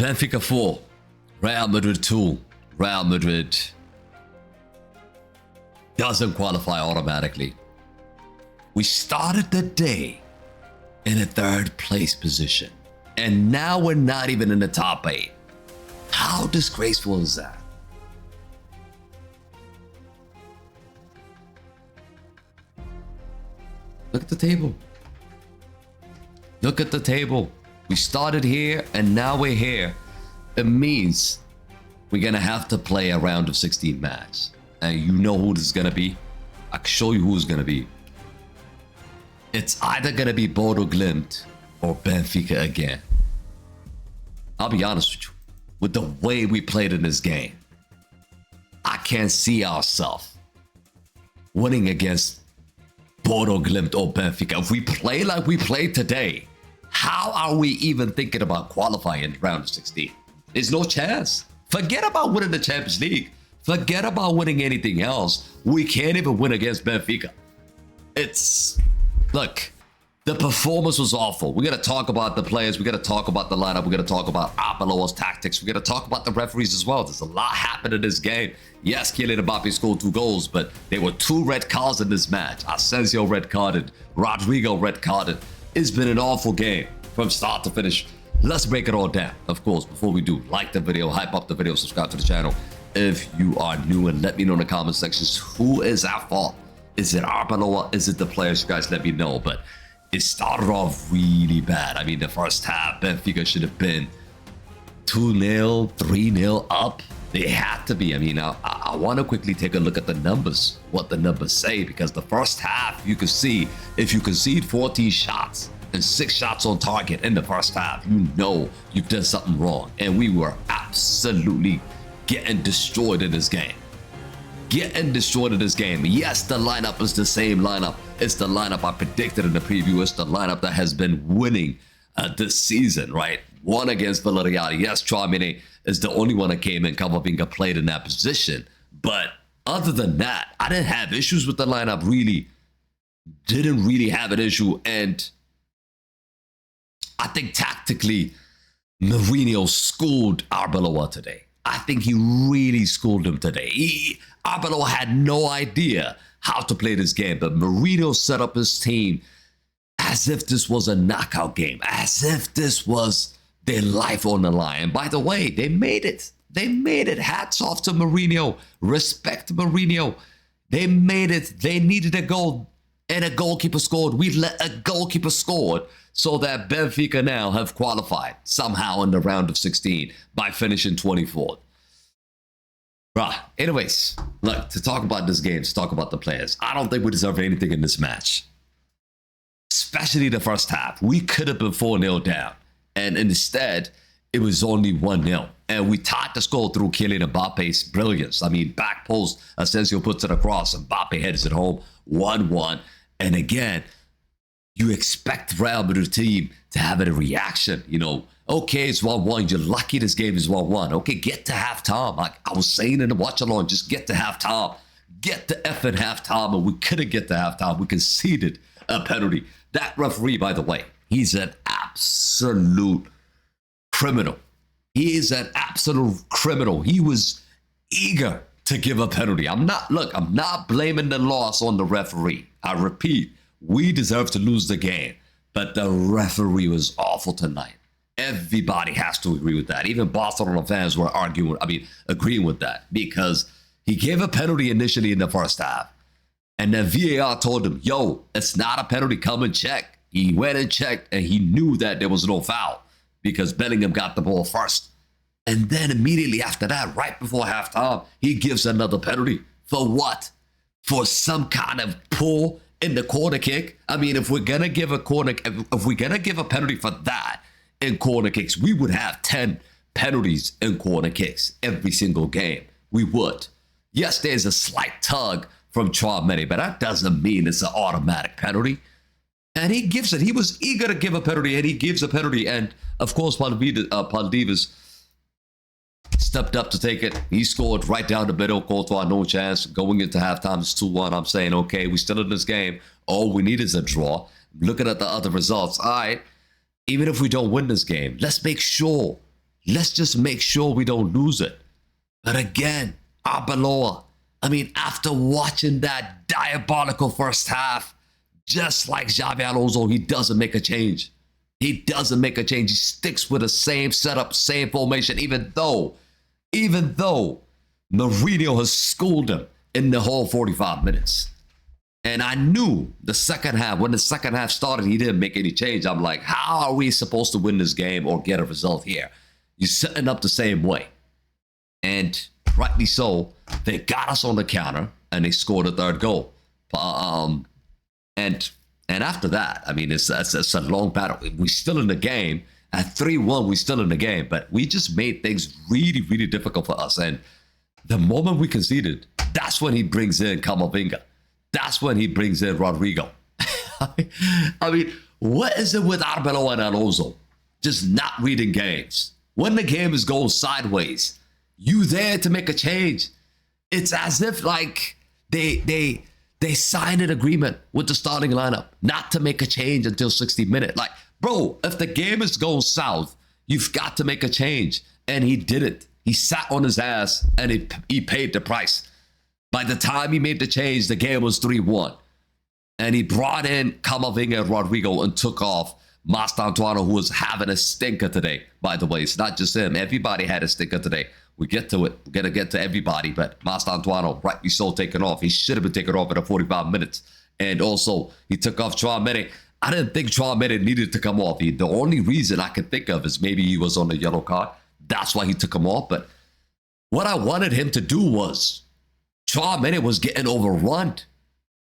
Benfica 4, Real Madrid 2. Real Madrid doesn't qualify automatically. We started the day in a third place position, and now we're not even in the top 8. How disgraceful is that? Look at the table. Look at the table. We started here and now we're here. It means we're gonna have to play a round of 16 match. And you know who this is gonna be? I can show you who it's gonna be. It's either gonna be Bodo Glimt or Benfica again. I'll be honest with you. With the way we played in this game, I can't see ourselves winning against Bodo Glimt or Benfica. If we play like we played today, how are we even thinking about qualifying in round of 16? There's no chance. Forget about winning the Champions League. Forget about winning anything else. We can't even win against Benfica. Look, the performance was awful. We're going to talk about the players. We're going to talk about the lineup. We're going to talk about Arbeloa's tactics. We're going to talk about the referees as well. There's a lot happened in this game. Yes, Kylian Mbappe scored 2 goals, but there were 2 red cards in this match. Asensio red carded. Rodrigo red carded. It's been an awful game from start to finish. Let's break it all down. Of course, before we do, like the video, hype up the video, subscribe to the channel if you are new, and let me know in the comment sections who is at fault. Is it Arbeloa? Is it the players? You guys let me know. But it started off really bad. I mean, the first half, Benfica should have been 2-0, 3-0 up. They had to be. I mean, I want to quickly take a look at the numbers, what the numbers say, because the first half, you can see, if you concede 14 shots and 6 shots on target in the first half, you know you've done something wrong. And we were absolutely getting destroyed in this game. Getting destroyed in this game. Yes, the lineup is the same lineup. It's the lineup I predicted in the preview. It's the lineup that has been winning this season, right? Won against Villarreal. Yes, Traoré is the only one that came in. Camavinga played in that position. But other than that, I didn't have issues with the lineup, really. Didn't really have an issue. And I think tactically, Mourinho schooled Arbeloa today. I think he really schooled him today. Arbeloa had no idea how to play this game, but Mourinho set up his team as if this was a knockout game, as if this was their life on the line. And by the way, they made it. They made it. Hats off to Mourinho. Respect Mourinho. They made it. They needed a goal, and a goalkeeper scored. We let a goalkeeper scored so that Benfica now have qualified somehow in the round of 16 by finishing 24th. Bruh, anyways, look, to talk about this game, to talk about the players, I don't think we deserve anything in this match. Especially the first half. We could have been 4-0 down. And instead, it was only 1-0. And we tied the score through Kylian Mbappe's brilliance. I mean, back post, Asensio puts it across, and Mbappe heads it home, 1-1. And again, you expect Real Madrid team to have a reaction. You know, okay, it's 1-1. You're lucky this game is 1-1. Okay, get to halftime. Like I was saying in the watch along, just get to halftime. Get to effing halftime. And we couldn't get to halftime. We conceded a penalty. That referee, by the way, he's an absolute criminal. He is an absolute criminal. He was eager to give a penalty. I'm not blaming the loss on the referee. I repeat, we deserve to lose the game, but the referee was awful tonight. Everybody has to agree with that. Even Barcelona fans were agreeing with that, because he gave a penalty initially in the first half. And then VAR told him, yo, it's not a penalty, come and check. He went and checked, and he knew that there was no foul because Bellingham got the ball first. And then immediately after that, right before halftime, he gives another penalty. For what? For some kind of pull in the corner kick? I mean, if we're gonna give a penalty for that in corner kicks, we would have 10 penalties in corner kicks every single game. We would. Yes, there's a slight tug from Traoré, but that doesn't mean it's an automatic penalty. And he gives it. He was eager to give a penalty, and he gives a penalty. And of course, Paldivas stepped up to take it. He scored right down the middle. Courtois, no chance. Going into halftime, it's 2-1. I'm saying, okay, we're still in this game. All we need is a draw. Looking at the other results, all right, even if we don't win this game, let's make sure let's just make sure we don't lose it. But again, Arbeloa, I mean, after watching that diabolical first half, just like Xabi Alonso, he doesn't make a change. He doesn't make a change. He sticks with the same setup, same formation, even though Mourinho has schooled him in the whole 45 minutes. And I knew the second half, when the second half started, he didn't make any change. I'm like, how are we supposed to win this game or get a result here? You're setting up the same way. And rightly so, they got us on the counter and they scored a third goal. And after that, I mean, it's a long battle. We're still in the game. At 3-1, we're still in the game. But we just made things really, really difficult for us. And the moment we conceded, that's when he brings in Camavinga. That's when he brings in Rodrigo. I mean, what is it with Arbeloa and Alonso? Just not reading games. When the game is going sideways, you there to make a change. It's as if like they signed an agreement with the starting lineup not to make a change until 60 minutes. Like, bro, if the game is going south, you've got to make a change. And he did it. He sat on his ass and he paid the price. By the time he made the change, the game was 3-1. And he brought in Camavinga and Rodrigo and took off Mastantuano, who was having a stinker today. By the way, it's not just him. Everybody had a stinker today. We get to it. We're going to get to everybody. But Mastantuano, rightly so, taken off. He should have been taken off in the 45 minutes. And also, he took off Chouameni. I didn't think Chouameni needed to come off. The only reason I could think of is maybe he was on the yellow card. That's why he took him off. But what I wanted him to do was, Chouameni was getting overrun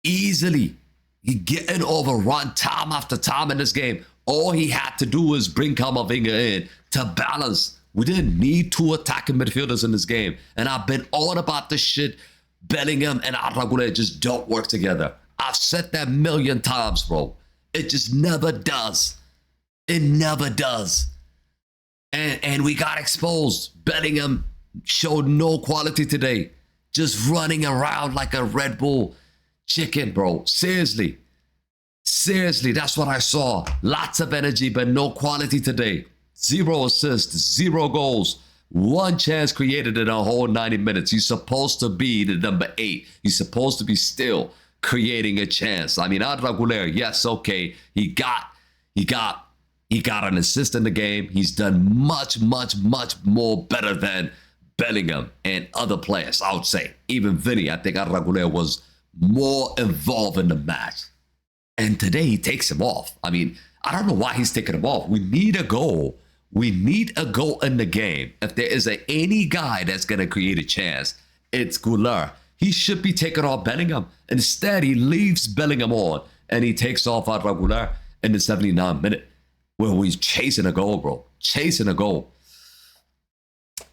easily. He getting overrun time after time in this game. All he had to do was bring Camavinga in to balance. We didn't need two attacking midfielders in this game. And I've been on about this shit. Bellingham and Arda Güler just don't work together. I've said that a million times, bro. It just never does. It never does. And we got exposed. Bellingham showed no quality today. Just running around like a Red Bull chicken, bro. Seriously. Seriously, that's what I saw. Lots of energy, but no quality today. 0 assists, 0 goals. 1 chance created in a whole 90 minutes. You're supposed to be the number 8. You're supposed to be still creating a chance. I mean, Arda Güler, yes, okay. He got an assist in the game. He's done much, much, much more better than Bellingham and other players, I would say. Even Vinny, I think Arda Güler was more involved in the match. And today he takes him off. I mean, I don't know why he's taking him off. We need a goal. We need a goal in the game. If there is any guy that's going to create a chance, it's Güler. He should be taking off Bellingham. Instead, he leaves Bellingham on and he takes off Arda Güler in the 79th minute where he's chasing a goal, bro. Chasing a goal.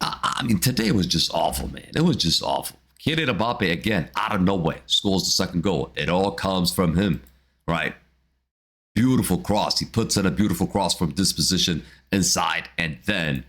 I mean, today was just awful, man. It was just awful. Kylian Mbappe, again, out of nowhere, scores the second goal. It all comes from him, right? Beautiful cross. He puts in a beautiful cross from this position inside, and then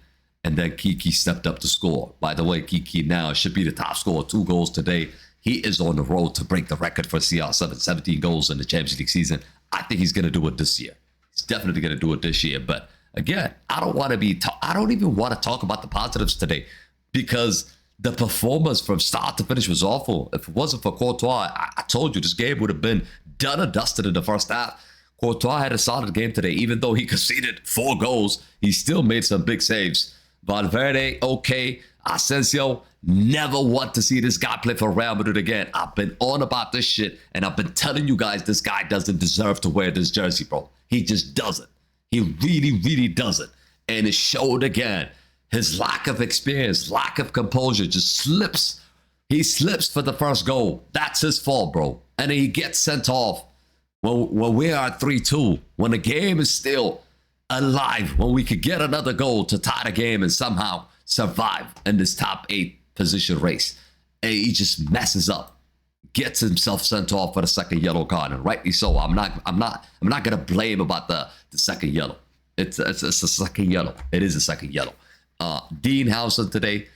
Kiki stepped up to score. By the way, Kiki now should be the top scorer, 2 goals today. He is on the road to break the record for CR7, 17 goals in the Champions League season. I think he's going to do it this year. He's definitely going to do it this year, but again, I don't even want to talk about the positives today because the performance from start to finish was awful. If it wasn't for Courtois, I told you this game would have been done and dusted in the first half. Courtois had a solid game today. Even though he conceded 4 goals, he still made some big saves. Valverde, okay. Asensio, never want to see this guy play for Real Madrid again. I've been on about this shit, and I've been telling you guys this guy doesn't deserve to wear this jersey, bro. He just doesn't. He really, really doesn't. And it showed again. His lack of experience, lack of composure just slips. He slips for the first goal. That's his fault, bro. And then he gets sent off when we are at 3-2, when the game is still alive, when we could get another goal to tie the game and somehow survive in this top 8 position race. And he just messes up, gets himself sent off for the second yellow card, and rightly so. I'm not gonna blame about the second yellow. It's a second yellow. It is a second yellow. Dean Howson today,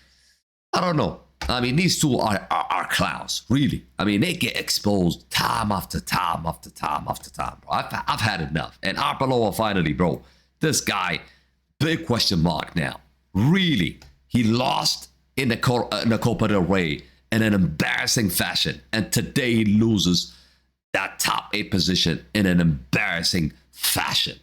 I don't know. I mean, these two are clowns, really. I mean, they get exposed time after time after time after time, bro. I've had enough. And Arbeloa finally, bro, this guy, big question mark now. Really, he lost in the Copa del Rey in an embarrassing fashion. And today he loses that top 8 position in an embarrassing fashion.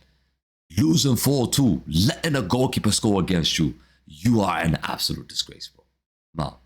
Losing 4-2, letting a goalkeeper score against you. You are an absolute disgrace, bro. Now,